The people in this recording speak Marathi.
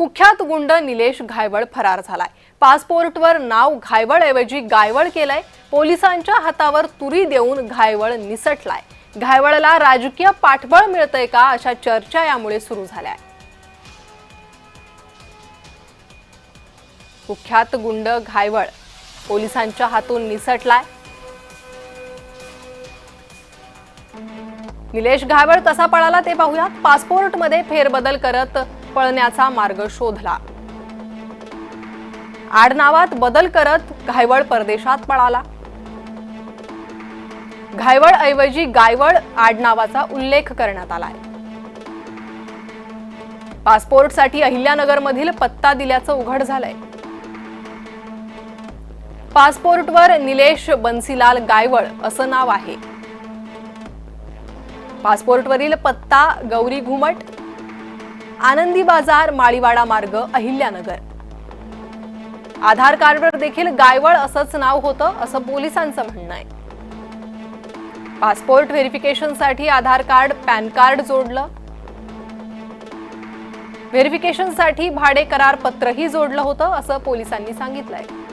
कुख्यात गुंड निलेश घायवळ फरार झालाय। पासपोर्टवर नाव घायवळ ऐवजी गायवळ केलंय। पोलिसांच्या हातावर तुरी देऊन घायवळ निसटलाय। घायवळला राजकीय पाठबळ मिळतंय का अशा चर्चा यामुळे सुरू झाल्या। कुख्यात गुंड घायवळ पोलिसांच्या हातून निसटलाय। निलेश घायवळ कसा पळाला ते पाहूया। पासपोर्टमध्ये फेरबदल करत पळण्याचा मार्ग शोधला। आडनावात बदल करत घायवळ परदेशात पळाला। घायवळ ऐवजी गायवळ आडनावाचा उल्लेख करण्यात आलाय। पासपोर्टसाठी अहिल्यानगरमधील पत्ता दिल्याचं उघड झालंय। पासपोर्टवर निलेश बन्सीलाल गायवळ असं नाव आहे। पासपोर्टवरील पत्ता गौरी घुमट, आनंदी बाजार, माळीवाडा मार्ग, अहिल्यानगर। आधार कार्डवर देखील गायवळ असंच नाव होतं असं पोलिसांचं म्हणणं आहे। पासपोर्ट व्हेरिफिकेशनसाठी आधार कार्ड, पॅन कार्ड जोडलं। व्हेरिफिकेशनसाठी भाडे करार पत्रही जोडलं होतं असं पोलिसांनी सांगितलंय।